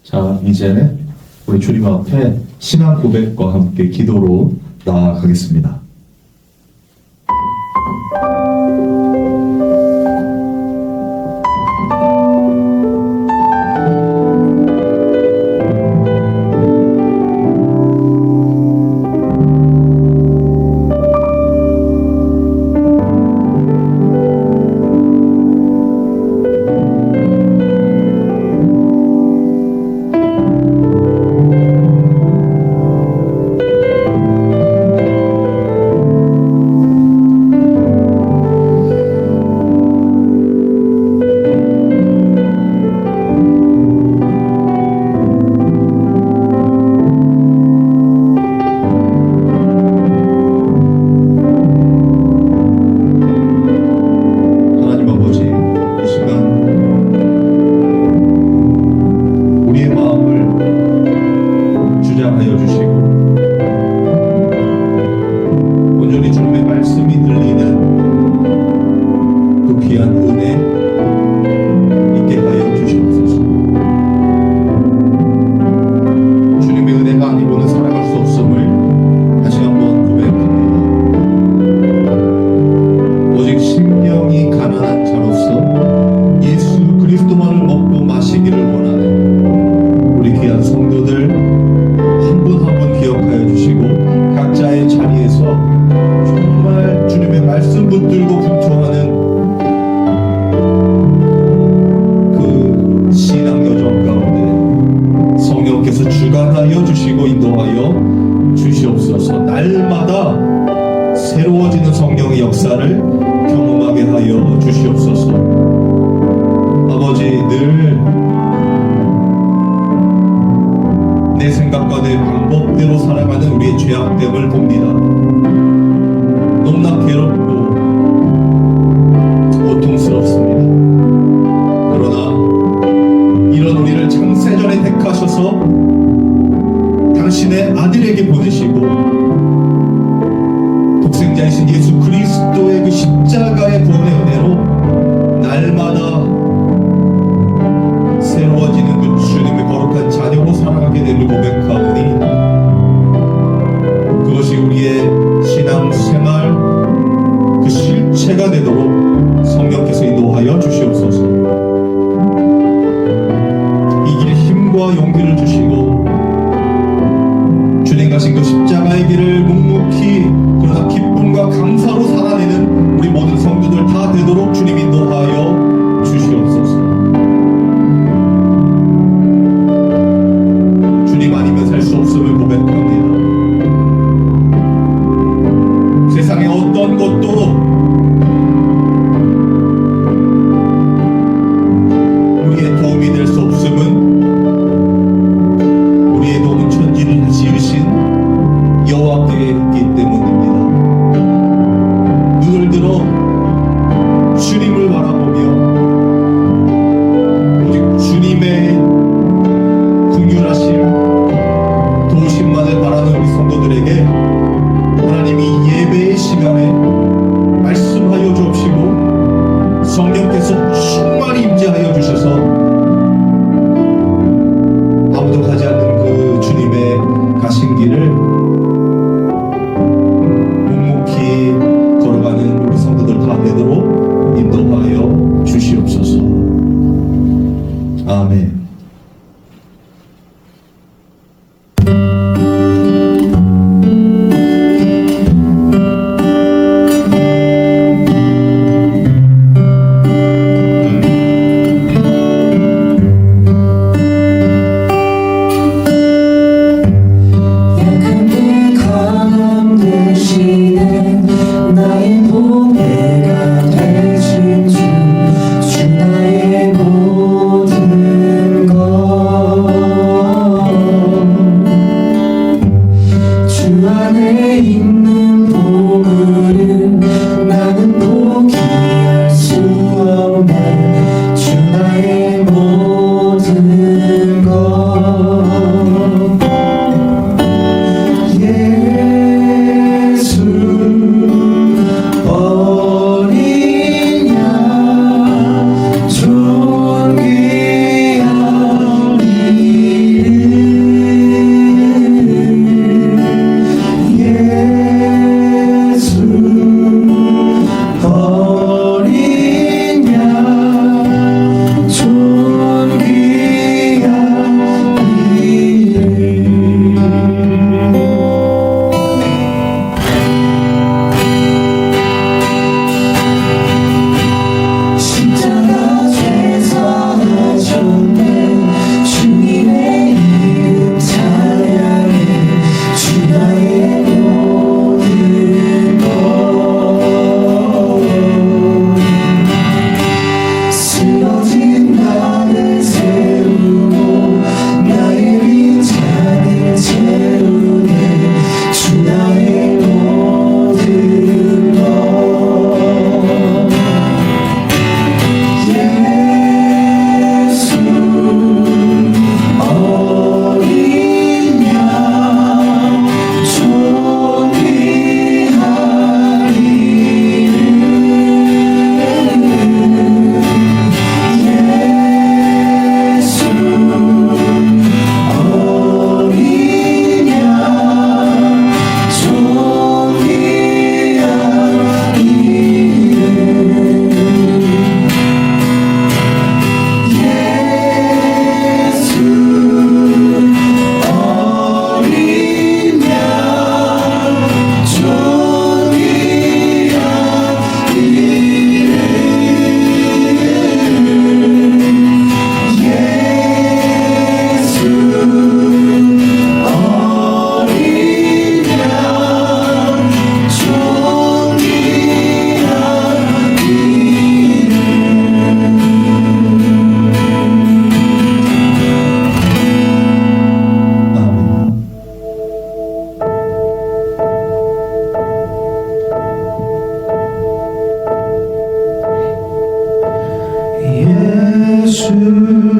자, 이제 우리 주님 앞에 신앙 고백과 함께 기도로 나아가겠습니다. 하나님 아버지, 이 시간 우리의 마음을 주장하여 주시고 온전히 주님의 말씀이 들리는 그 귀한 은혜 있게 하여 주시옵소서. 주님의 은혜가 아니고는 살아갈 수 없음을 다시 한번 고백합니다. 오직 심령이 가난한 자로서 예수 그리스도만을 먹고 마시기를 원하는 우리 귀한 성도들 한 분 한 분 기억하여 주시고 각자의 자리에서 정말 주님의 말씀 붙들고 분투하는 그 신앙 여정 가운데 성령께서 주관하여 주시고 인도하여 주시옵소서. 날마다 새로워지는 성령의 역사를 경험하게 하여 주시옵소서. 아버지, 늘 내 생각과 내 방법대로 살아가는 우리의 죄악됨을 봅니다. 너무나 괴롭고 고통스럽습니다. 그러나 이런 우리를 창세전에 택하셔서 당신의 아들에게 보내시고 독생자이신 예수 그리스도의 그 십자가의 구원의 은혜로 날마다 새로워지는 그 주님의 거룩한 자녀로 살아가게 되를 고백하오니 그것이 우리의 신앙생활 그 실체가 되도록 성령께서 인도하여 주시옵소서. 이 길에 힘과 용기를 주시고 주님 가신 그 십자가의 길을 묵묵히 그러나 기쁨과 감사로 살아내는 우리 모든 성도들 다 되도록 주님 인도하여 주시옵소서. 주님 아니면 살 수 없음을 고백합니다. 세상의 어떤 것도 우리의 도움이 될 수 없음은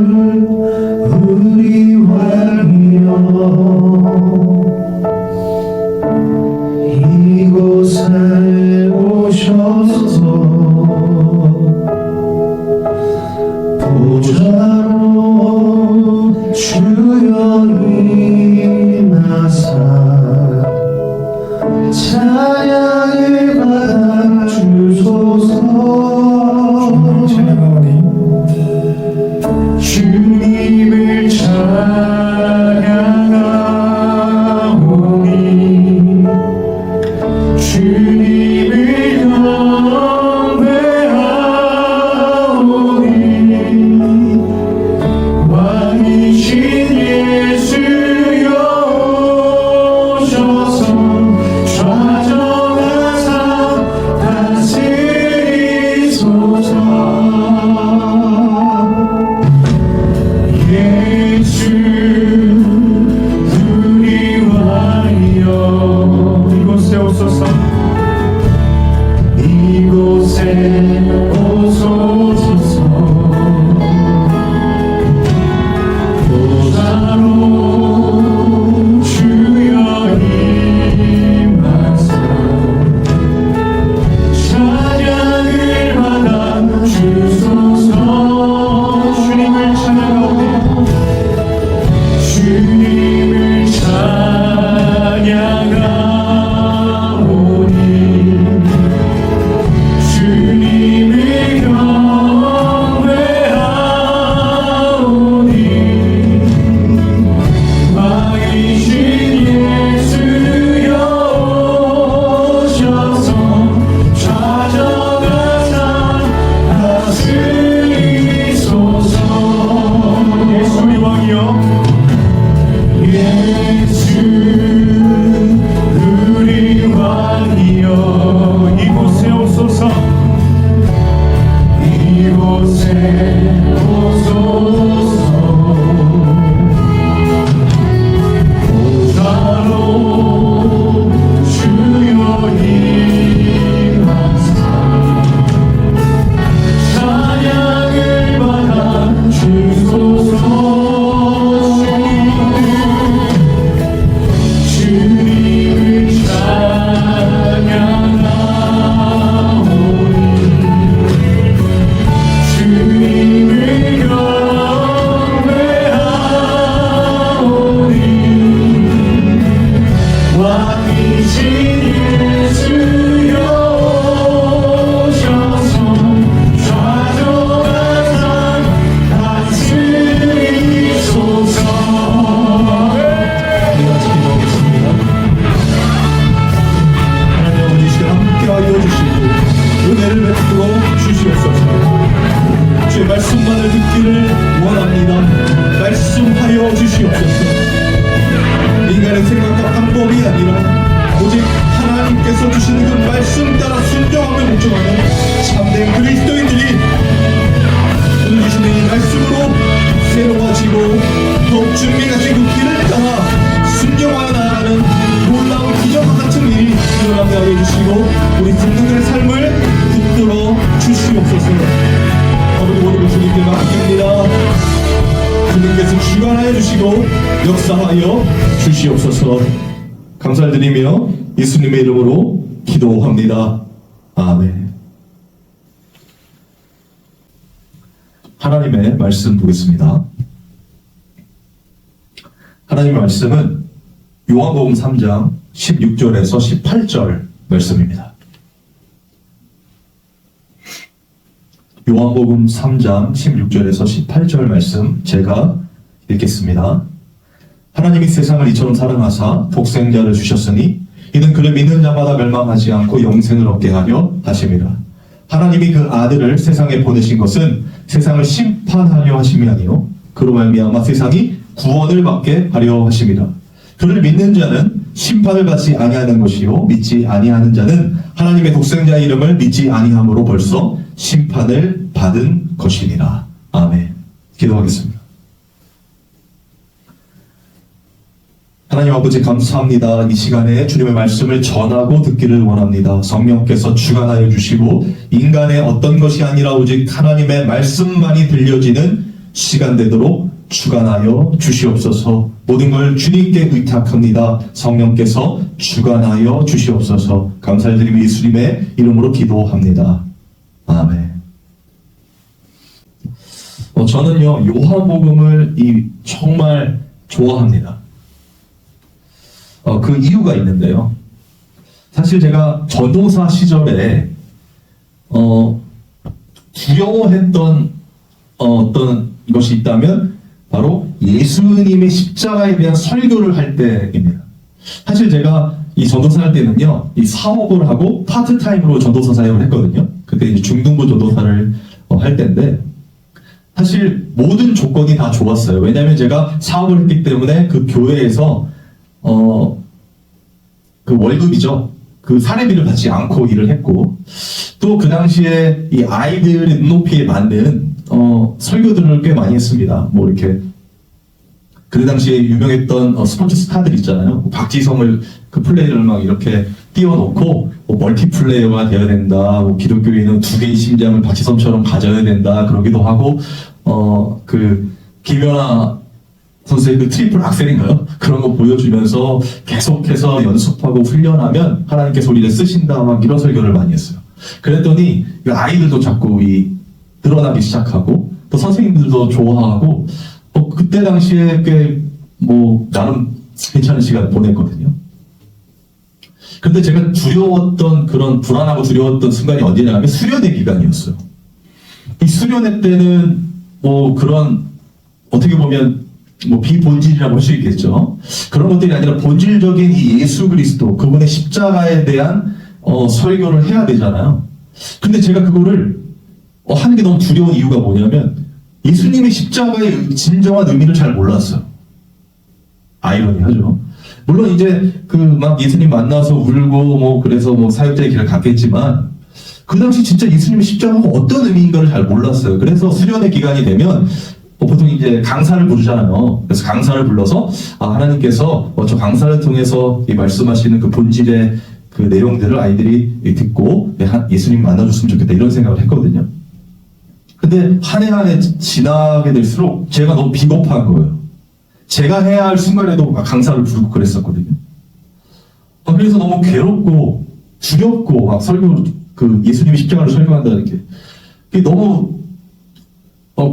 우리 왕이여 이곳에 오셔서 보좌로 주여 임하사 찬양을 받아 주소서. 주님을 찬양하오니 주님을 경배하오니 왕이신 예수여 오셔서 좌정하사 다스리소서. 예수 우리 왕이여 이곳에 오소서. 이곳에 오소서. 보좌로 주여 임하사 찬양을 받아 주소서. 주님을 찬양하오니 주님을 찬양하오니 주님을 경배하오니 왕이신 예수여 오셔서 좌정하사 다스리소서. 예수 우리 왕이여 예수 우리 왕이여 이곳에 오소서. 이곳에 오소서. 보좌로 주여 임하사 찬양을 받아 주소서. 주님을 찬양하오니 주님을 경배하오니 왕이신 예수여 오셔서 좌정하사 다스리소서. 하나님 아버지 이 시간 함께하여 주시고 은혜를 베풀어 주시옵소서. 주의 말씀만을 듣기를 원합니다. 말씀하여 주시옵소서. 인간의 생각과 방법이 아니라 오직 하나님께서 주시는 그 말씀 따라 순종하며 묵종하는 참된 그리스도인들이 오늘 주시는 이 말씀으로 새로워지고 더욱 준비가진 그 길을 따라 순종하여 나아가는 놀라운 기적과 같은 일이 일어나게 하여 주시고 우리 듣는 삶을 붙들어 주시옵소서. 아버지 모든 주님께 맡깁니다. 주님께서 주관하여 주시고 역사하여 주시옵소서. 감사를 드리며 예수님의 이름으로 기도합니다. 아멘. 하나님의 말씀 보겠습니다. 하나님의 말씀은 요한복음 3장 16절에서 18절 말씀입니다. 요한복음 3장 16절에서 18절 말씀 제가 읽겠습니다. 하나님이 세상을 이처럼 사랑하사 독생자를 주셨으니 이는 그를 믿는 자마다 멸망하지 않고 영생을 얻게 하려 하심이라. 하나님이 그 아들을 세상에 보내신 것은 세상을 심판하려 하심이 아니요 그로 말미암아 세상이 구원을 받게 하려 하심이라. 그를 믿는 자는 심판을 받지 아니하는 것이요 믿지 아니하는 자는 하나님의 독생자의 이름을 믿지 아니함으로 벌써 심판을 받은 것이니라. 아멘. 기도하겠습니다. 하나님 아버지 감사합니다. 이 시간에 주님의 말씀을 전하고 듣기를 원합니다. 성령께서 주관하여 주시고 인간의 어떤 것이 아니라 오직 하나님의 말씀만이 들려지는 시간 되도록 주관하여 주시옵소서. 모든 걸 주님께 의탁합니다. 성령께서 주관하여 주시옵소서. 감사드리며 예수님의 이름으로 기도합니다. 아멘. 저는요, 요한복음을 정말 좋아합니다. 그 이유가 있는데요. 사실 제가 전도사 시절에 두려워했던 어떤 것이 있다면 바로 예수님의 십자가에 대한 설교를 할 때입니다. 사실 제가 이 전도사 할 때는요, 이 사업을 하고 파트타임으로 전도사 사역을 했거든요. 그때 이제 중등부 전도사를 할 때인데, 사실 모든 조건이 다 좋았어요. 왜냐하면 제가 사업을 했기 때문에 그 교회에서 그 월급이죠. 그 사례비를 받지 않고 일을 했고, 또 그 당시에 이 아이들의 눈높이에 맞는 설교들을 꽤 많이 했습니다. 뭐 이렇게 그 당시에 유명했던 스포츠 스타들 있잖아요. 박지성을 그 플레이를 막 이렇게 띄워놓고 멀티플레이어가 되어야 된다. 기독교인은 두 개의 심장을 박지성처럼 가져야 된다. 그러기도 하고 그 김연아 선수의 그 트리플 악셀인가요? 그런 거 보여주면서 계속해서 연습하고 훈련하면 하나님께서 우리를 쓰신다. 막 이런 설교를 많이 했어요. 그랬더니 아이들도 자꾸 드러나기 시작하고 또 선생님들도 좋아하고 그때 당시에 꽤 나름 괜찮은 시간을 보냈거든요. 근데 제가 두려웠던 그런 불안하고 두려웠던 순간이 언제냐면 수련회 기간이었어요. 이 수련회 때는 그런 어떻게 보면 비본질이라고 할 수 있겠죠. 그런 것들이 아니라 본질적인 이 예수 그리스도 그분의 십자가에 대한 설교를 해야 되잖아요. 근데 제가 그거를 하는 게 너무 두려운 이유가 뭐냐면 예수님의 십자가의 진정한 의미를 잘 몰랐어요. 아이러니하죠. 물론 이제 막 예수님 만나서 울고 그래서 사역자의 길을 갔겠지만 그 당시 진짜 예수님의 십자가가 어떤 의미인가를 잘 몰랐어요. 그래서 수련회 기간이 되면 보통 이제 강사를 부르잖아요. 그래서 강사를 불러서 하나님께서 저 강사를 통해서 말씀하시는 그 본질의 그 내용들을 아이들이 듣고 예수님 만나줬으면 좋겠다 이런 생각을 했거든요. 근데 한 해 지나게 될수록 제가 너무 비겁한 거예요. 제가 해야 할 순간에도 강사를 부르고 그랬었거든요. 그래서 너무 괴롭고 두렵고 예수님의 십자가를 설교한다는 게 그게 너무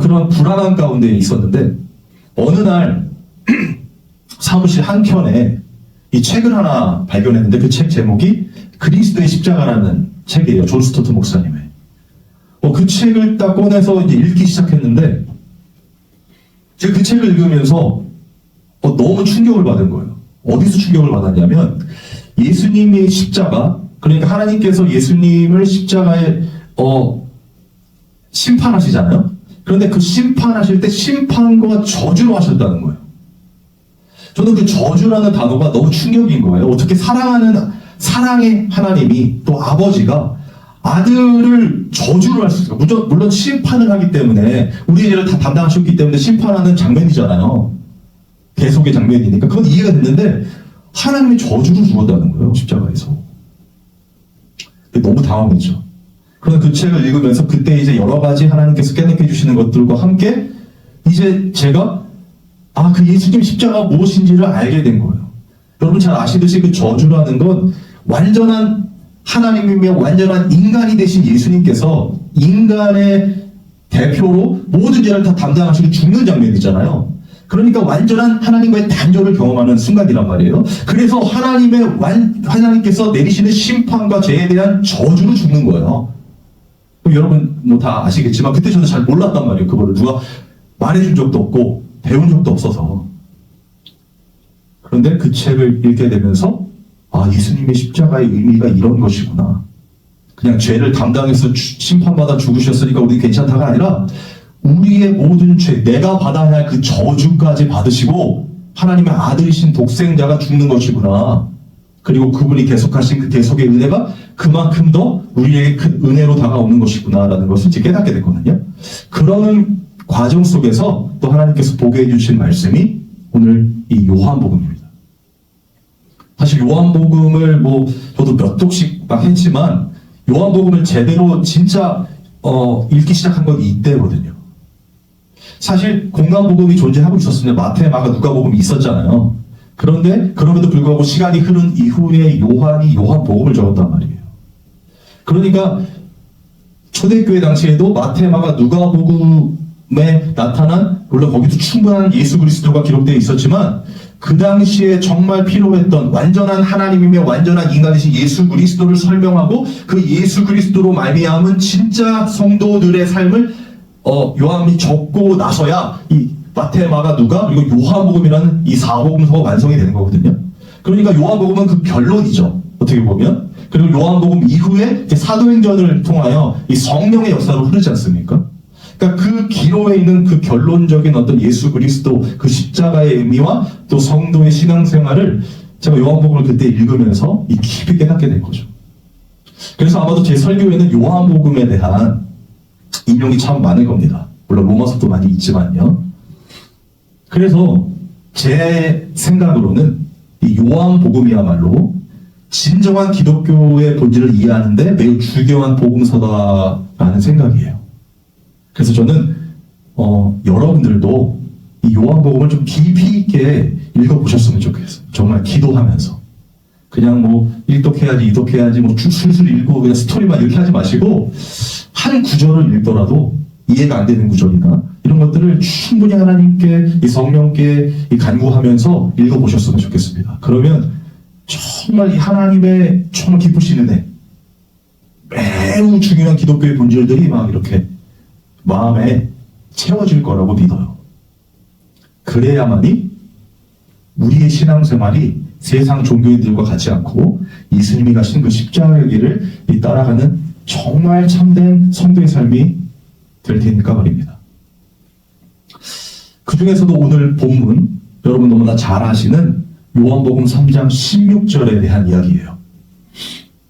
그런 불안한 가운데 있었는데 어느 날 사무실 한켠에 이 책을 하나 발견했는데 그 책 제목이 그리스도의 십자가라는 책이에요. 존 스토트 목사님의. 그 책을 딱 꺼내서 이제 읽기 시작했는데 제가 그 책을 읽으면서 너무 충격을 받은 거예요. 어디서 충격을 받았냐면 예수님의 십자가, 그러니까 하나님께서 예수님을 십자가에 심판하시잖아요. 그런데 그 심판하실 때 심판과 저주로 하셨다는 거예요. 저는 그 저주라는 단어가 너무 충격인 거예요. 어떻게 사랑의 하나님이 또 아버지가 아들을 저주를 할 수 있어요. 물론 심판을 하기 때문에 우리 죄를 다 담당하셨기 때문에 심판하는 장면이잖아요. 계속의 장면이니까 그건 이해가 됐는데 하나님이 저주를 주었다는 거예요. 십자가에서. 너무 당황했죠. 그런데 그 책을 읽으면서 그때 이제 여러 가지 하나님께서 깨닫게 해주시는 것들과 함께 이제 제가 그 예수님 십자가가 무엇인지를 알게 된 거예요. 여러분 잘 아시듯이 그 저주라는 건 완전한 하나님이며 완전한 인간이 되신 예수님께서 인간의 대표로 모든 죄를 다 담당하시고 죽는 장면이잖아요. 그러니까 완전한 하나님과의 단절을 경험하는 순간이란 말이에요. 그래서 하나님께서 내리시는 심판과 죄에 대한 저주로 죽는 거예요. 여러분 다 아시겠지만 그때 저는 잘 몰랐단 말이에요. 그거를 누가 말해준 적도 없고 배운 적도 없어서. 그런데 그 책을 읽게 되면서 예수님의 십자가의 의미가 이런 것이구나. 그냥 죄를 담당해서 심판받아 죽으셨으니까 우리 괜찮다가 아니라 우리의 모든 죄, 내가 받아야 할 그 저주까지 받으시고 하나님의 아들이신 독생자가 죽는 것이구나. 그리고 그분이 계속하신 그 계속의 은혜가 그만큼 더 우리에게 큰 은혜로 다가오는 것이구나라는 것을 이제 깨닫게 됐거든요. 그러는 과정 속에서 또 하나님께서 보게 해주신 말씀이 오늘 이 요한복음입니다. 사실 요한복음을 저도 몇 독씩 막 했지만 요한복음을 제대로 진짜 읽기 시작한 건 이때거든요. 사실 공간복음이 존재하고 있었으면 마태, 마가, 누가복음이 있었잖아요. 그런데 그럼에도 불구하고 시간이 흐른 이후에 요한이 요한복음을 적었단 말이에요. 그러니까 초대교회 당시에도 마태, 마가, 누가복음에 나타난, 물론 거기도 충분한 예수 그리스도가 기록되어 있었지만 그 당시에 정말 필요했던 완전한 하나님이며 완전한 인간이신 예수 그리스도를 설명하고 그 예수 그리스도로 말미암은 진짜 성도들의 삶을 요한이 적고 나서야 이 마태, 마가, 누가 그리고 요한복음이라는 이 사복음서가 완성이 되는 거거든요. 그러니까 요한복음은 그 결론이죠. 어떻게 보면. 그리고 요한복음 이후에 사도행전을 통하여 이 성령의 역사로 흐르지 않습니까? 그러니까 그 기로에 있는 그 결론적인 어떤 예수 그리스도 그 십자가의 의미와 또 성도의 신앙생활을 제가 요한복음을 그때 읽으면서 깊이 깨닫게 된 거죠. 그래서 아마도 제 설교에는 요한복음에 대한 인용이 참 많을 겁니다. 물론 로마서도 많이 있지만요. 그래서 제 생각으로는 이 요한복음이야말로 진정한 기독교의 본질을 이해하는데 매우 중요한 복음서다라는 생각이에요. 그래서 저는 여러분들도 이 요한복음을 좀 깊이 있게 읽어보셨으면 좋겠어요. 정말 기도하면서. 그냥 뭐 일독해야지 이독해야지 뭐 술술 읽고 그냥 스토리만 이렇게 하지 마시고 한 구절을 읽더라도 이해가 안 되는 구절이나 이런 것들을 충분히 하나님께 이 성령께 이 간구하면서 읽어보셨으면 좋겠습니다. 그러면 정말 이 하나님의 정말 기쁘시는 애 매우 중요한 기독교의 본질들이 막 이렇게 마음에 채워질 거라고 믿어요. 그래야만이 우리의 신앙생활이 세상 종교인들과 같지 않고 예수님이 가신 그 십자가의 길을 따라가는 정말 참된 성도의 삶이 될 테니까 말입니다. 그 중에서도 오늘 본문 여러분 너무나 잘 아시는 요한복음 3장 16절에 대한 이야기예요.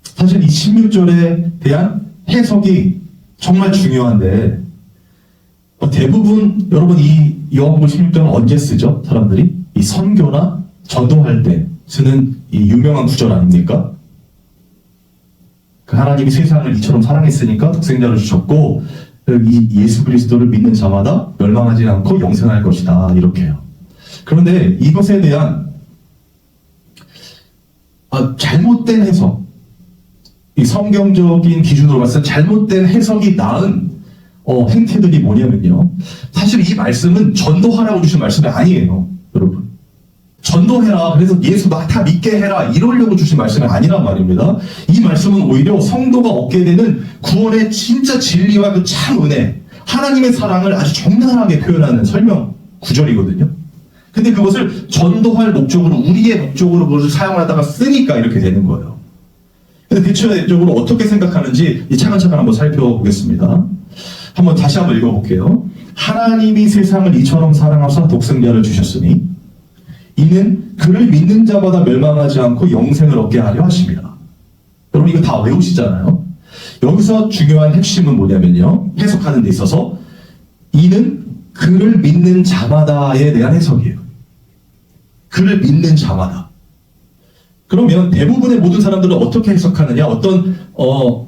사실 이 16절에 대한 해석이 정말 중요한데 대부분 여러분 이 요한복음 16절은 언제 쓰죠? 사람들이 이 선교나 전도할 때 쓰는 이 유명한 구절 아닙니까? 그 하나님이 세상을 이처럼 사랑했으니까 독생자를 주셨고 이 예수 그리스도를 믿는 자마다 멸망하지 않고 영생할 것이다 이렇게요. 그런데 이것에 대한 잘못된 해석, 이 성경적인 기준으로 봤을 때 잘못된 해석이 낳은 행태들이 뭐냐면요. 사실 이 말씀은 전도하라고 주신 말씀이 아니에요, 여러분. 전도해라, 그래서 예수 다 믿게 해라 이러려고 주신 말씀이 아니란 말입니다. 이 말씀은 오히려 성도가 얻게 되는 구원의 진짜 진리와 그 참 은혜, 하나님의 사랑을 아주 적나라하게 표현하는 설명 구절이거든요. 근데 그것을 전도할 목적으로, 우리의 목적으로 그것을 사용하다가 쓰니까 이렇게 되는 거예요. 근데 대체적으로 어떻게 생각하는지 차근차근 한번 살펴보겠습니다. 다시 한번 읽어볼게요. 하나님이 세상을 이처럼 사랑하사 독생자를 주셨으니 이는 그를 믿는 자마다 멸망하지 않고 영생을 얻게 하려 하십니다. 여러분 이거 다 외우시잖아요. 여기서 중요한 핵심은 뭐냐면요. 해석하는 데 있어서 이는 그를 믿는 자마다에 대한 해석이에요. 그를 믿는 자마다. 그러면 대부분의 모든 사람들은 어떻게 해석하느냐, 어떤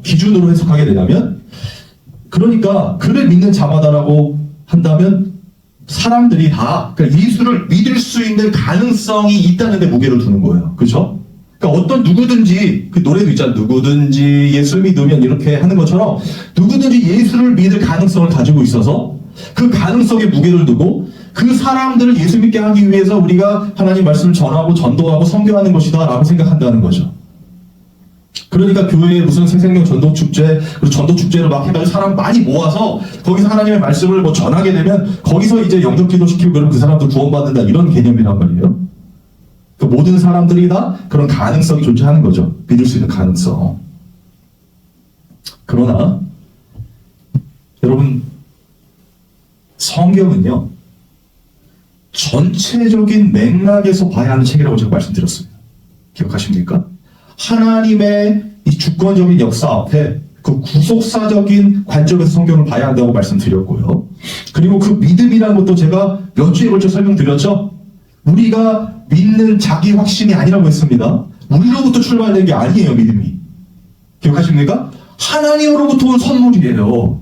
기준으로 해석하게 되냐면, 그러니까 그를 믿는 자마다라고 한다면 사람들이 다 그러니까 예수를 믿을 수 있는 가능성이 있다는 데 무게를 두는 거예요. 그렇죠? 그러니까 어떤 누구든지, 그 노래도 있잖아요. 누구든지 예수 믿으면 이렇게 하는 것처럼 누구든지 예수를 믿을 가능성을 가지고 있어서 그 가능성에 무게를 두고 그 사람들을 예수 믿게 하기 위해서 우리가 하나님 말씀을 전하고 전도하고 선교하는 것이다 라고 생각한다는 거죠. 그러니까 교회에 무슨 새생명 전도축제, 그리고 전도축제를 막 해가지고 사람 많이 모아서 거기서 하나님의 말씀을 뭐 전하게 되면 거기서 이제 영접기도 시키고 그러면 그 사람도 구원받는다 이런 개념이란 말이에요. 그 모든 사람들이 다 그런 가능성이 존재하는 거죠. 믿을 수 있는 가능성. 그러나 여러분 성경은요 전체적인 맥락에서 봐야 하는 책이라고 제가 말씀드렸습니다. 기억하십니까? 하나님의 이 주권적인 역사 앞에 그 구속사적인 관점에서 성경을 봐야 한다고 말씀드렸고요. 그리고 그 믿음이라는 것도 제가 몇 주에 걸쳐 설명드렸죠. 우리가 믿는 자기 확신이 아니라고 했습니다. 우리로부터 출발된 게 아니에요, 믿음이. 기억하십니까? 하나님으로부터 온 선물이에요.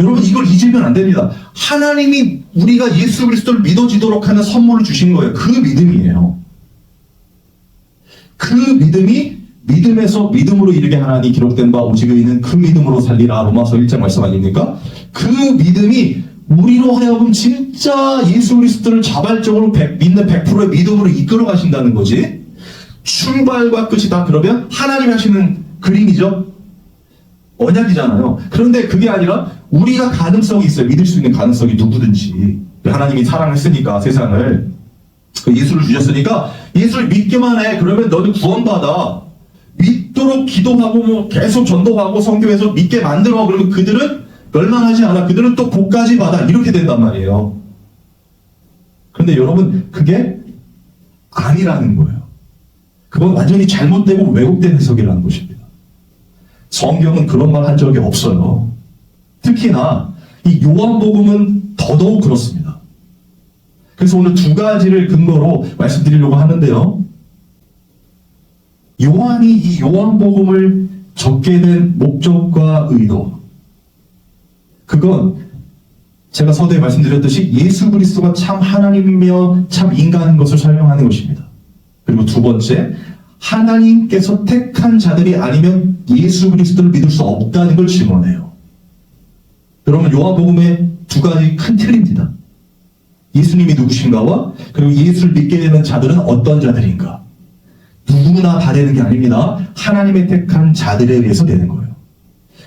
여러분 이걸 잊으면 안 됩니다. 하나님이 우리가 예수 그리스도를 믿어지도록 하는 선물을 주신 거예요. 그 믿음이에요. 그 믿음이 믿음에서 믿음으로 이르게 하나니 기록된 바 오직 의인은 그 믿음으로 살리라. 로마서 1장 말씀 아닙니까? 그 믿음이 우리로 하여금 진짜 예수 그리스도를 자발적으로 믿는 100%의 믿음으로 이끌어 가신다는 거지. 출발과 끝이 다 그러면 하나님이 하시는 그림이죠. 언약이잖아요. 그런데 그게 아니라 우리가 가능성이 있어요. 믿을 수 있는 가능성이 누구든지. 하나님이 사랑했으니까 세상을 그 예수를 주셨으니까 예수를 믿기만 해. 그러면 너는 구원받아. 믿도록 기도하고 뭐 계속 전도하고 성교해서 믿게 만들어. 그러면 그들은 멸망하지 않아. 그들은 또 복까지 받아. 이렇게 된단 말이에요. 그런데 여러분 그게 아니라는 거예요. 그건 완전히 잘못되고 왜곡된 해석이라는 것입니다. 성경은 그런 말 한 적이 없어요. 특히나 이 요한복음은 더더욱 그렇습니다. 그래서 오늘 두 가지를 근거로 말씀드리려고 하는데요. 요한이 이 요한복음을 적게 된 목적과 의도, 그건 제가 서두에 말씀드렸듯이 예수 그리스도가 참 하나님이며 참 인간인 것을 설명하는 것입니다. 그리고 두 번째, 하나님께서 택한 자들이 아니면 예수 그리스도를 믿을 수 없다는 걸 증언해요. 여러분 요한복음의 두 가지 큰 틀입니다. 예수님이 누구신가와 그리고 예수를 믿게 되는 자들은 어떤 자들인가. 누구나 다 되는 게 아닙니다. 하나님의 택한 자들에 의해서 되는 거예요.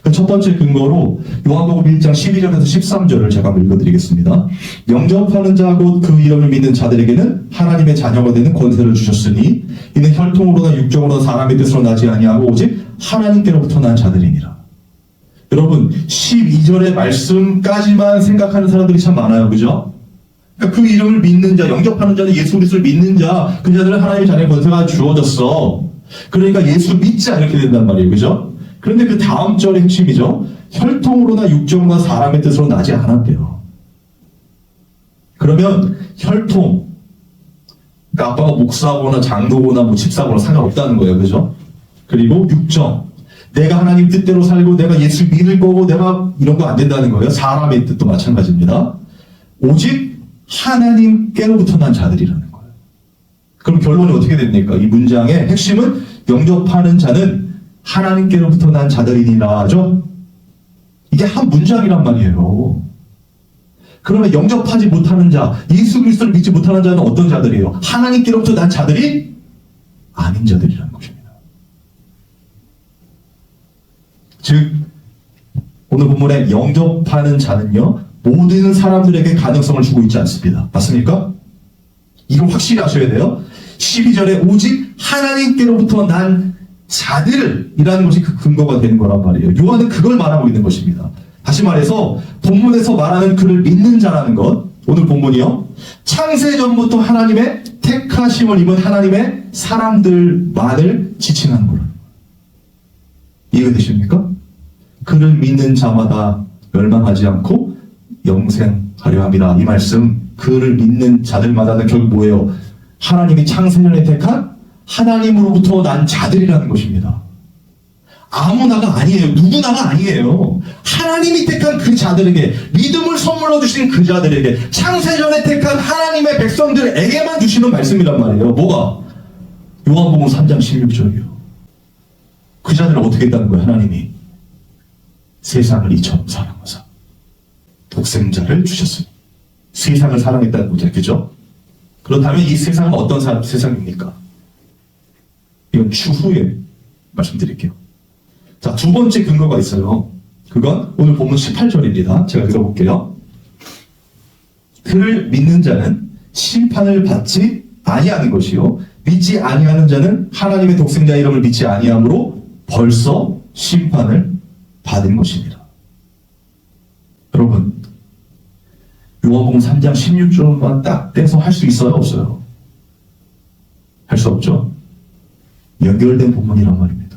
그 첫 번째 근거로 요한복음 1장 12절에서 13절을 제가 한번 읽어드리겠습니다. 영접하는 자 곧 그 이름을 믿는 자들에게는 하나님의 자녀가 되는 권세를 주셨으니 이는 혈통으로나 육정으로나 사람의 뜻으로 나지 아니하고 오직 하나님께로부터 난 자들이니라. 여러분 12절의 말씀까지만 생각하는 사람들이 참 많아요. 그죠? 그러니까 그 이름을 믿는 자, 영접하는 자는 예수 그리스도를 믿는 자, 그 자들은 하나님의 자녀의 권세가 주어졌어. 그러니까 예수 믿자 이렇게 된단 말이에요. 그죠? 그런데 그 다음 절의 핵심이죠. 혈통으로나 육정으로나 사람의 뜻으로 나지 않았대요. 그러면 혈통, 그러니까 아빠가 목사거나 장로거나 뭐 집사거나 상관없다는 거예요. 그죠? 그리고 육정, 내가 하나님 뜻대로 살고 내가 예수 믿을 거고 내가 이런 거 안 된다는 거예요. 사람의 뜻도 마찬가지입니다. 오직 하나님께로부터 난 자들이라는 거예요. 그럼 결론이 어떻게 됩니까? 이 문장의 핵심은 영접하는 자는 하나님께로부터 난 자들이니라죠. 이게 한 문장이란 말이에요. 그러면 영접하지 못하는 자, 예수 그리스도를 믿지 못하는 자는 어떤 자들이에요? 하나님께로부터 난 자들이 아닌 자들이라는 것입니다. 즉 오늘 본문에 영접하는 자는요 모든 사람들에게 가능성을 주고 있지 않습니다. 맞습니까? 이걸 확실히 아셔야 돼요. 12절에 오직 하나님께로부터 난 자들이라는 것이 그 근거가 되는 거란 말이에요. 요한은 그걸 말하고 있는 것입니다. 다시 말해서 본문에서 말하는 그를 믿는 자라는 것, 오늘 본문이요 창세전부터 하나님의 택하심을 입은 하나님의 사람들만을 지칭하는 거예요. 이해가 되십니까? 그를 믿는 자마다 멸망하지 않고 영생하려 함이라. 이 말씀, 그를 믿는 자들마다는 결국 뭐예요? 하나님이 창세전에 택한 하나님으로부터 난 자들이라는 것입니다. 아무나가 아니에요. 누구나가 아니에요. 하나님이 택한 그 자들에게, 믿음을 선물로 주신 그 자들에게, 창세전에 택한 하나님의 백성들에게만 주시는 말씀이란 말이에요. 뭐가? 요한복음 3장 16절이요. 그 자들을 어떻게 했다는 거예요? 하나님이 세상을 이처럼 사랑하사 독생자를 주셨습니다. 세상을 사랑했다는 거죠. 그죠? 그렇다면 이 세상은 어떤 세상입니까? 이건 추후에 말씀드릴게요. 자, 두 번째 근거가 있어요. 그건 오늘 본문 18절입니다. 제가 읽어볼게요. 그를 믿는 자는 심판을 받지 아니하는 것이요 믿지 아니하는 자는 하나님의 독생자 이름을 믿지 아니함으로 벌써 심판을 받은 것입니다. 여러분 요한복음 3장 16절만 딱 떼서 할 수 있어요? 없어요? 할 수 없죠? 연결된 본문이란 말입니다.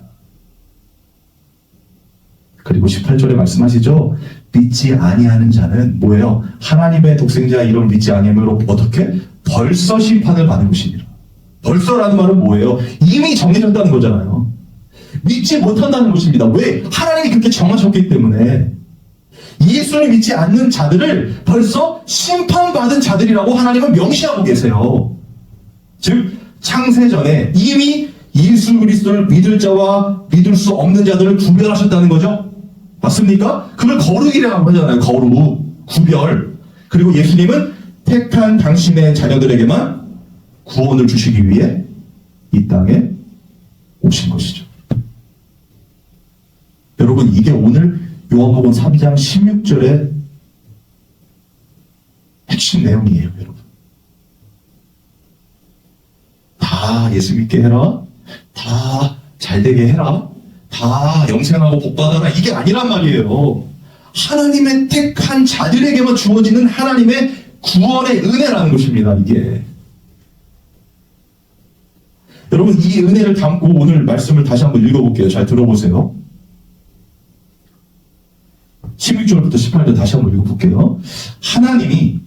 그리고 18절에 말씀하시죠. 믿지 아니하는 자는 뭐예요? 하나님의 독생자 이름을 믿지 아니하므로 어떻게? 벌써 심판을 받은 것이니라. 벌써라는 말은 뭐예요? 이미 정해졌다는 거잖아요. 믿지 못한다는 것입니다. 왜? 하나님이 그렇게 정하셨기 때문에. 예수를 믿지 않는 자들을 벌써 심판받은 자들이라고 하나님은 명시하고 계세요. 즉 창세전에 이미 예수 그리스도를 믿을 자와 믿을 수 없는 자들을 구별하셨다는 거죠. 맞습니까? 그걸 거룩이라고 하잖아요. 거룩, 구별. 그리고 예수님은 택한 당신의 자녀들에게만 구원을 주시기 위해 이 땅에 오신 것이죠. 여러분, 이게 오늘 요한복음 3장 16절의 핵심 내용이에요, 여러분. 다 예수 믿게 해라. 다 잘되게 해라. 다 영생하고 복받아라. 이게 아니란 말이에요. 하나님의 택한 자들에게만 주어지는 하나님의 구원의 은혜라는 것입니다, 이게. 여러분, 이 은혜를 담고 오늘 말씀을 다시 한번 읽어볼게요. 잘 들어보세요. 16절부터 18절 다시 한번 읽어볼게요. 하나님이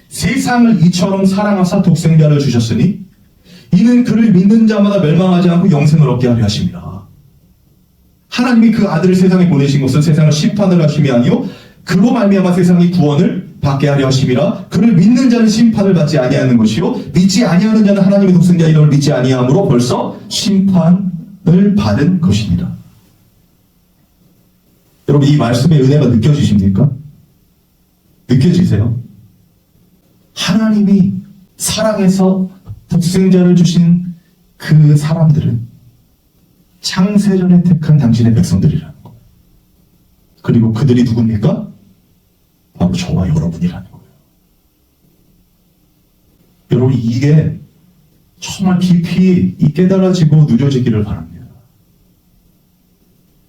세상을 이처럼 사랑하사 독생자를 주셨으니 이는 그를 믿는 자마다 멸망하지 않고 영생을 얻게 하려 하심이라. 하나님이 그 아들을 세상에 보내신 것은 세상을 심판을 하심이 아니요 그로 말미암아 세상이 구원을 받게 하려 하심이라. 그를 믿는 자는 심판을 받지 아니하는 것이요 믿지 아니하는 자는 하나님의 독생자 이름을 믿지 아니함으로 벌써 심판을 받은 것이니라. 여러분, 이 말씀의 은혜가 느껴지십니까? 느껴지세요? 하나님이 사랑해서 독생자를 주신 그 사람들은 창세전에 택한 당신의 백성들이라는 거예요. 그리고 그들이 누굽니까? 바로 저와 여러분이라는 거예요. 여러분, 이게 정말 깊이 깨달아지고 누려지기를 바랍니다.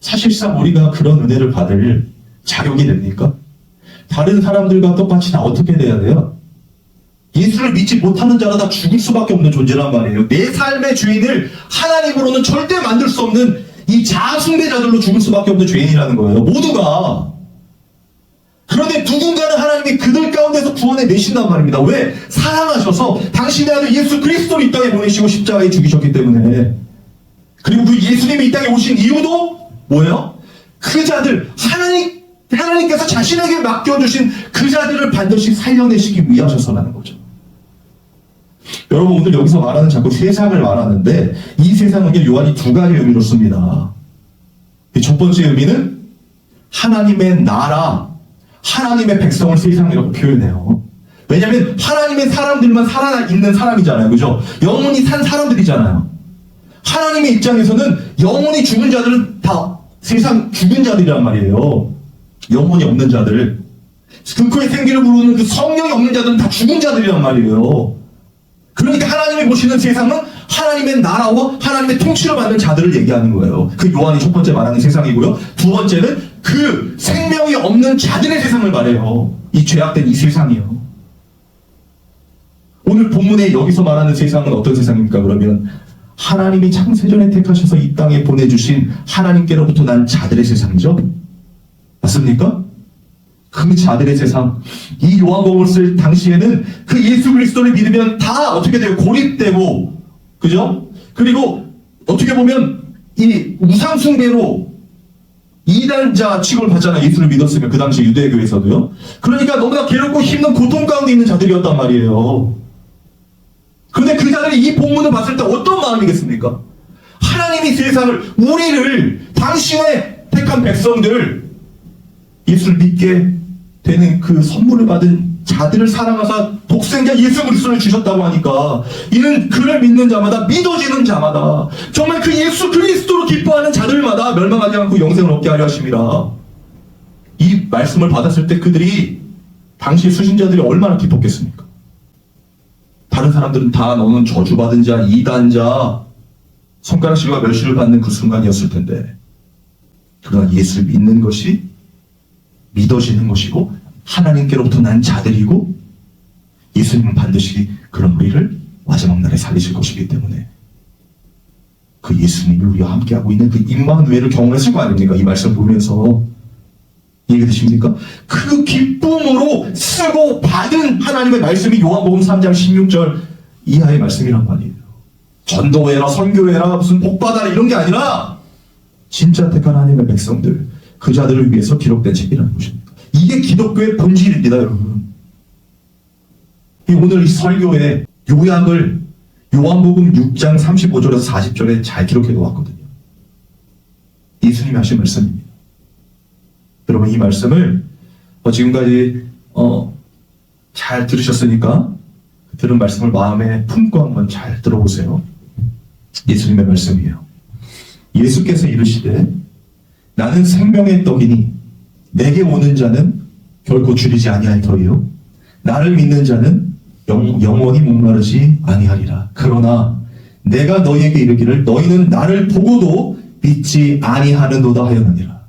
사실상 우리가 그런 은혜를 받을 자격이 됩니까? 다른 사람들과 똑같이 다 어떻게 돼야 돼요? 예수를 믿지 못하는 자라 다 죽을 수밖에 없는 존재란 말이에요. 내 삶의 주인을 하나님으로는 절대 만들 수 없는 이 자아숭배자들로 죽을 수밖에 없는 죄인이라는 거예요. 모두가. 그런데 누군가는 하나님이 그들 가운데서 구원해 내신단 말입니다. 왜? 사랑하셔서 당신의 아들 예수 그리스도를 이 땅에 보내시고 십자가에 죽이셨기 때문에. 그리고 그 예수님이 이 땅에 오신 이유도 뭐예요? 그 자들, 하나님께서 자신에게 맡겨주신 그 자들을 반드시 살려내시기 위하셔서라는 거죠. 여러분, 오늘 여기서 말하는 자꾸 세상을 말하는데 이 세상은요, 요한이 두 가지 의미로 씁니다. 첫 번째 의미는 하나님의 나라, 하나님의 백성을 세상이라고 표현해요. 왜냐하면 하나님의 사람들만 살아있는 사람이잖아요. 그죠? 영원히 산 사람들이잖아요. 하나님의 입장에서는 영원히 죽은 자들은 다 세상 죽은 자들이란 말이에요. 영혼이 없는 자들. 근코의 생기를 부르는 그 성령이 없는 자들은 다 죽은 자들이란 말이에요. 그러니까 하나님이 보시는 세상은 하나님의 나라와 하나님의 통치를 받는 자들을 얘기하는 거예요. 그 요한이 첫 번째 말하는 세상이고요. 두 번째는 그 생명이 없는 자들의 세상을 말해요. 이 죄악된 이 세상이요. 오늘 본문에 여기서 말하는 세상은 어떤 세상입니까? 그러면 하나님이 창세전에 택하셔서 이 땅에 보내주신 하나님께로부터 난 자들의 세상이죠. 맞습니까? 그 자들의 세상. 이 요한복음을 쓸 당시에는 그 예수 그리스도를 믿으면 다 어떻게 돼요? 고립되고, 그죠? 그리고 어떻게 보면 이 우상숭배로 이단자 취급을 받잖아요. 예수를 믿었으면 그 당시 유대교에서도요. 그러니까 너무나 괴롭고 힘든 고통 가운데 있는 자들이었단 말이에요. 그런데 그 자들이 이 본문을 봤을 때 어떤 마음이겠습니까? 하나님이 세상을, 우리를, 당신의 택한 백성들을 예수를 믿게 되는 그 선물을 받은 자들을 사랑하사 독생자 예수 그리스도를 주셨다고 하니까 이는 그를 믿는 자마다, 믿어지는 자마다, 정말 그 예수 그리스도로 기뻐하는 자들마다 멸망하지 않고 영생을 얻게 하려 하심이라. 이 말씀을 받았을 때 그들이, 당시 수신자들이 얼마나 기뻤겠습니까? 다른 사람들은 다 너는 저주받은 자, 이단자, 손가락질과 멸시를 받는 그 순간이었을 텐데, 그러나 예수를 믿는 것이 믿어지는 것이고 하나님께로부터 난 자들이고 예수님은 반드시 그런 우리를 마지막 날에 살리실 것이기 때문에 그 예수님을 우리와 함께하고 있는 그 임마누엘을 경험했을 거 아닙니까? 이 말씀 보면서 이해되십니까? 그 기쁨으로 쓰고 받은 하나님의 말씀이 요한복음 3장 16절 이하의 말씀이란 말이에요. 전도해라, 선교해라, 무슨 복받아라 이런 게 아니라 진짜 택한 하나님의 백성들, 그 자들을 위해서 기록된 책이라는 것입니다. 이게 기독교의 본질입니다, 여러분. 오늘 이 설교의 요약을 요한복음 6장 35절에서 40절에 잘 기록해 놓았거든요. 예수님이 하신 말씀입니다. 여러분, 이 말씀을 지금까지 잘 들으셨으니까 들은 말씀을 마음에 품고 한번 잘 들어보세요. 예수님의 말씀이에요. 예수께서 이르시되 나는 생명의 떡이니 내게 오는 자는 결코 줄이지 아니하리더이요 나를 믿는 자는 영원히 목마르지 아니하리라. 그러나 내가 너희에게 이르기를 너희는 나를 보고도 믿지 아니하는도다 하였느니라.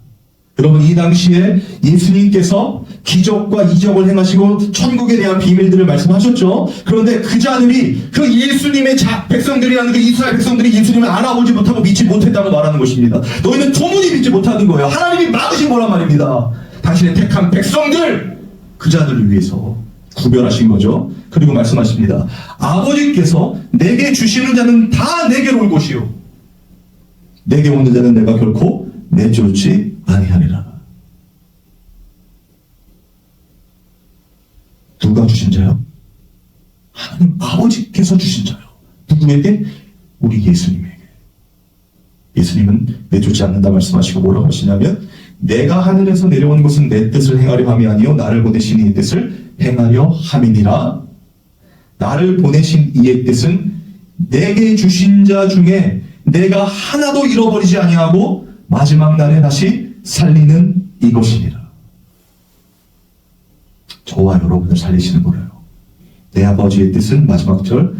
여러분, 이 당시에 예수님께서 기적과 이적을 행하시고 천국에 대한 비밀들을 말씀하셨죠. 그런데 그 자들이 그 예수님의 백성들이라는 그 이스라엘 백성들이 예수님을 알아보지 못하고 믿지 못했다고 말하는 것입니다. 너희는 도무지 믿지 못하는 거예요. 하나님이 막으신 거란 말입니다. 당신의 택한 백성들, 그 자들을 위해서 구별하신 거죠. 그리고 말씀하십니다. 아버지께서 내게 주시는 자는 다 내게로 올 것이요 내게 오는 자는 내가 결코 내쫓지 아니하리라. 누가 주신 자요? 하나님 아버지께서 주신 자요. 누구에게? 우리 예수님에게. 예수님은 내쫓지 않는다 말씀하시고 뭐라고 하시냐면 내가 하늘에서 내려온 것은 내 뜻을 행하려 함이 아니요 나를 보내신 이의 뜻을 행하려 함이니라. 나를 보내신 이의 뜻은 내게 주신 자 중에 내가 하나도 잃어버리지 아니하고 마지막 날에 다시 살리는 이것이니라. 저와 여러분을 살리시는 거예요. 내 아버지의 뜻은 마지막 절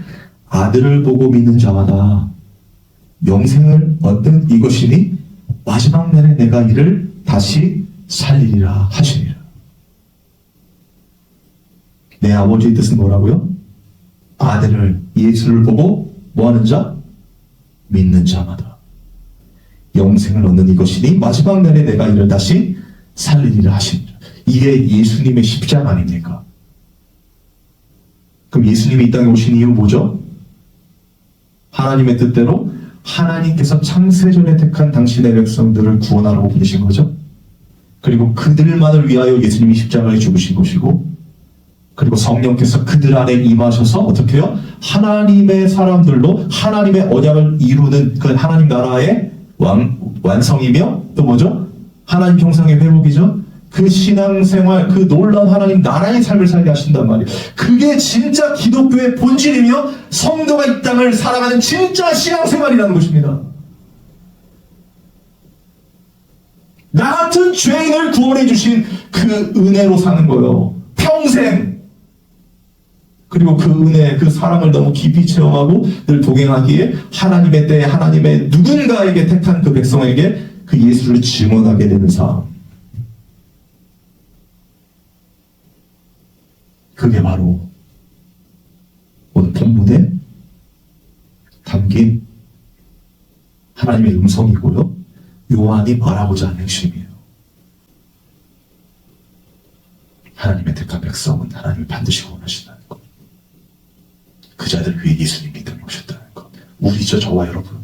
아들을 보고 믿는 자마다 영생을 얻는 이것이니 마지막 날에 내가 이를 다시 살리리라 하시니라. 내 아버지의 뜻은 뭐라고요? 아들을 예수를 보고 뭐하는 자? 믿는 자마다 영생을 얻는 이것이니 마지막 날에 내가 이를 다시 살리리라 하시니라. 이게 예수님의 십자가 아닙니까? 그럼 예수님이 이 땅에 오신 이유 뭐죠? 하나님의 뜻대로 하나님께서 창세전에 택한 당신의 백성들을 구원하라고 보내신 거죠. 그리고 그들만을 위하여 예수님이 십자가에 죽으신 것이고, 그리고 성령께서 그들 안에 임하셔서 어떻게 해요? 하나님의 사람들로 하나님의 언약을 이루는 그 하나님 나라의 완성이며 또 뭐죠? 하나님 형상의 회복이죠. 그 신앙생활, 그 놀라운 하나님 나라의 삶을 살게 하신단 말이에요. 그게 진짜 기독교의 본질이며 성도가 이 땅을 살아가는 진짜 신앙생활이라는 것입니다. 나 같은 죄인을 구원해 주신 그 은혜로 사는 거예요. 평생. 그리고 그 은혜, 그 사랑을 너무 깊이 체험하고 늘 동행하기에 하나님의 때에 하나님의 누군가에게 택한 그 백성에게 그 예수를 증언하게 되는 삶. 그게 바로 오늘 본문에 담긴 하나님의 음성이고요. 요한이 말하고자 하는 핵심이에요. 하나님의 택한 백성은 하나님을 반드시 원하신다는 것. 그 자들 위해 예수님이 이 땅에 오셨다는 것. 우리죠, 저와 여러분.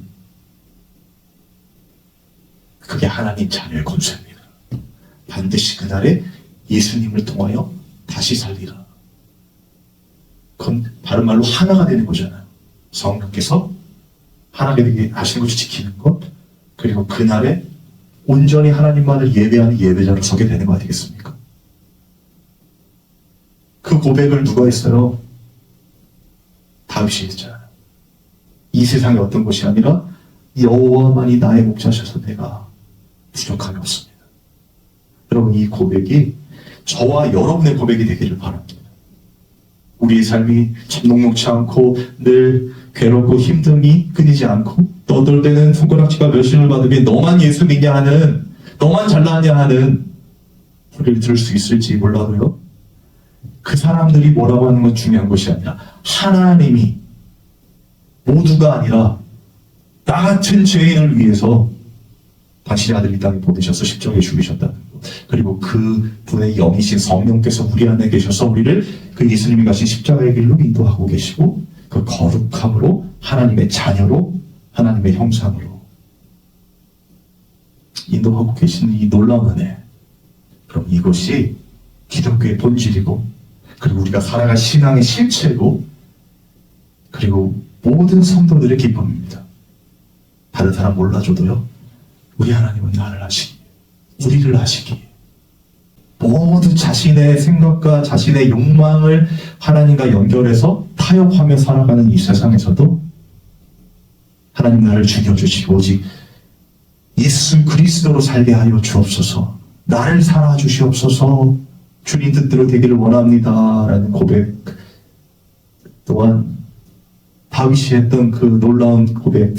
그게 하나님 자녀의 권세입니다. 반드시 그날에 예수님을 통하여 다시 살리라. 그건 바른 말로 하나가 되는 거잖아요. 성령께서 하나가 되게 하시는 것을 지키는 것, 그리고 그날에 온전히 하나님만을 예배하는 예배자로 서게 되는 거 아니겠습니까? 그 고백을 누가 했어요? 다윗이 했잖아요. 이 세상의 어떤 것이 아니라 여호와만이 나의 목자셔서 내가 부족함이 없습니다. 여러분, 이 고백이 저와 여러분의 고백이 되기를 바랍니다. 우리의 삶이 참 녹록치 않고 늘 괴롭고 힘듦이 끊이지 않고 떠들 때는 손가락질과 멸시를 받으며 너만 예수 믿냐 하는, 너만 잘나냐 하는 소리를 들을 수 있을지 몰라도요. 그 사람들이 뭐라고 하는 건 중요한 것이 아니라 하나님이 모두가 아니라 나 같은 죄인을 위해서 당신의 아들 이 땅에 보내셔서 십자가에 죽으셨다는 것. 그리고 그 분의 영이신 성령께서 우리 안에 계셔서 우리를 그 예수님이 가신 십자가의 길로 인도하고 계시고 그 거룩함으로 하나님의 자녀로 하나님의 형상으로 인도하고 계시는 이 놀라운 은혜. 그럼 이것이 기독교의 본질이고, 그리고 우리가 살아갈 신앙의 실체고, 그리고 모든 성도들의 기쁨입니다. 다른 사람 몰라줘도요, 우리 하나님은 나를 아시기에, 우리를 아시기에, 모두 자신의 생각과 자신의 욕망을 하나님과 연결해서 타협하며 살아가는 이 세상에서도 하나님 나를 죽여주시고 오직 예수 그리스도로 살게 하여 주옵소서, 나를 살아주시옵소서, 주님 뜻대로 되기를 원합니다 라는 고백, 또한 다윗이 했던 그 놀라운 고백,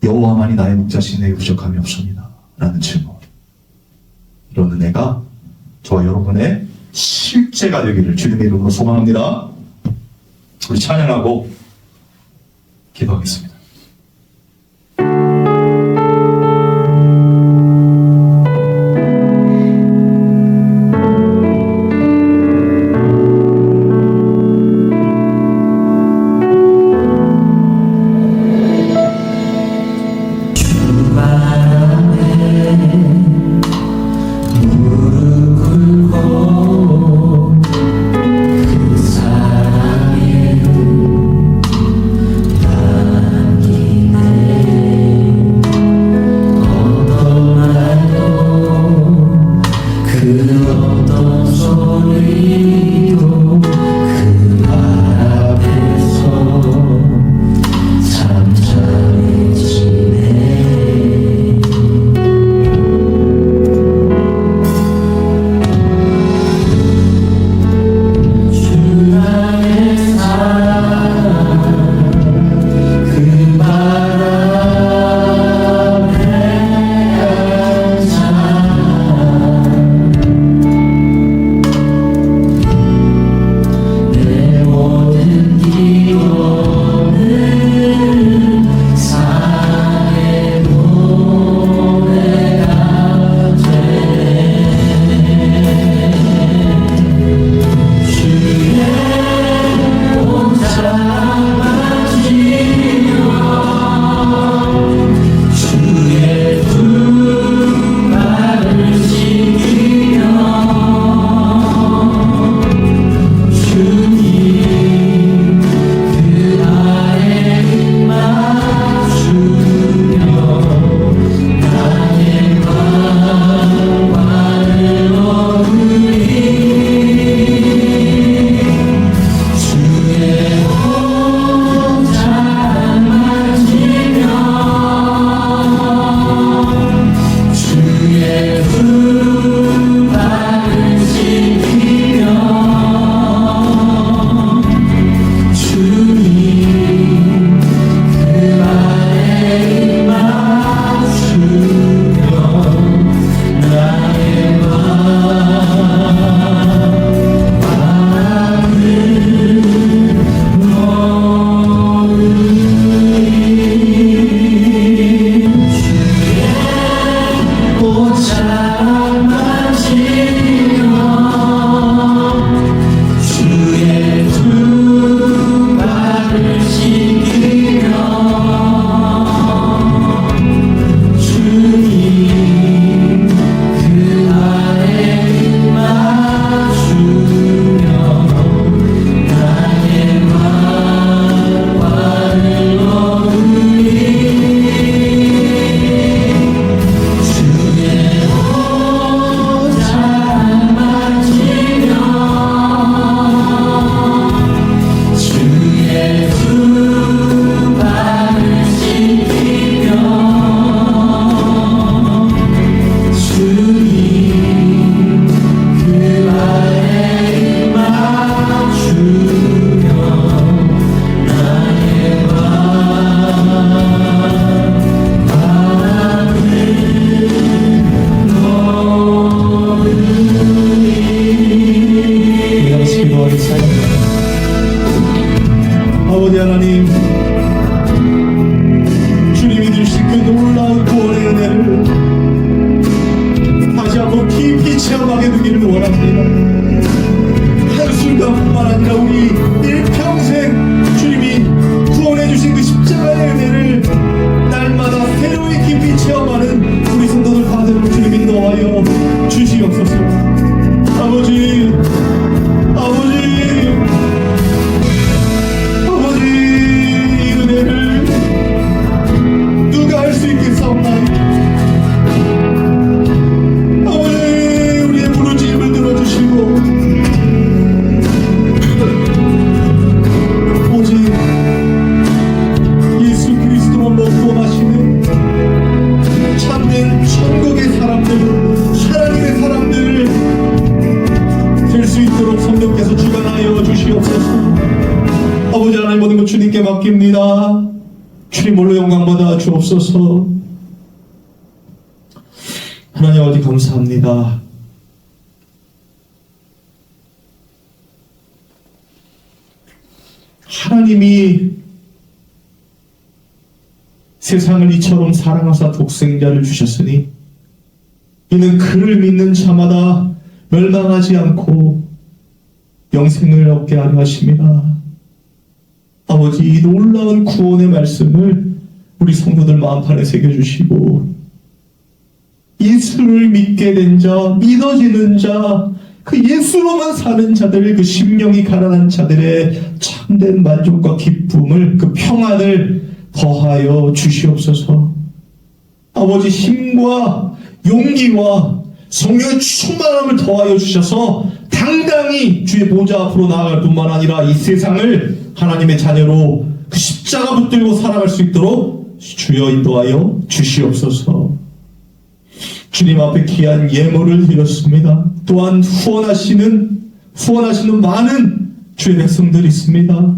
여호와만이 나의 목자시니 내게 부족함이 없습니다 라는 질문, 이런 은혜가 저와 여러분의 실제가 되기를 주님의 이름으로 소망합니다. 우리 찬양하고 기도하겠습니다. 아버지 하나님, 주님이 주신 그 놀라운 구원의 은혜를 다시 한번 깊이 체험하게 되기를 원합니다. 한순간뿐만 아니라 우리 일평생 주님이 구원해 주신 그 십자가의 은혜를 날마다 새로이 깊이 체험하는 우리 성도들 다 되도록 주님 인도하여 주시옵소서. 아버지, 모든 것 주님께 맡깁니다. 주님 홀로 영광받아 주옵소서. 하나님 아버지 감사합니다. 하나님이 세상을 이처럼 사랑하사 독생자를 주셨으니 이는 그를 믿는 자마다 멸망하지 않고 영생을 얻게 하려 하심이라. 아버지, 이 놀라운 구원의 말씀을 우리 성도들 마음판에 새겨주시고 예수를 믿게 된 자, 믿어지는 자, 그 예수로만 사는 자들, 그 심령이 가난한 자들의 참된 만족과 기쁨을, 그 평안을 더하여 주시옵소서. 아버지, 힘과 용기와 성령의 충만함을 더하여 주셔서 당당히 주의 보좌 앞으로 나아갈 뿐만 아니라 이 세상을 하나님의 자녀로 그 십자가 붙들고 살아갈 수 있도록 주여 인도하여 주시옵소서. 주님 앞에 귀한 예물을 드렸습니다. 또한 후원하시는 많은 주의 백성들이 있습니다.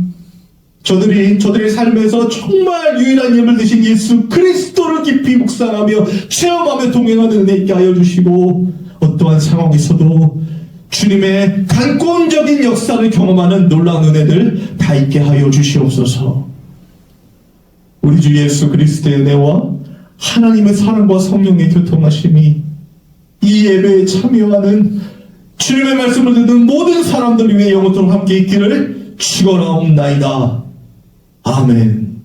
저들의 삶에서 정말 유일한 예물 되신 예수 그리스도를 깊이 묵상하며 체험하며 동행하는 은혜 있게 하여 주시고, 어떠한 상황이 있어도 주님의 간권적인 역사를 경험하는 놀라운 은혜들 다 있게 하여 주시옵소서. 우리 주 예수 그리스도의 은혜와 하나님의 사랑과 성령의 교통하심이 이 예배에 참여하는 주님의 말씀을 듣는 모든 사람들 위해 영원토록 함께 있기를 축원하옵나이다. 아멘.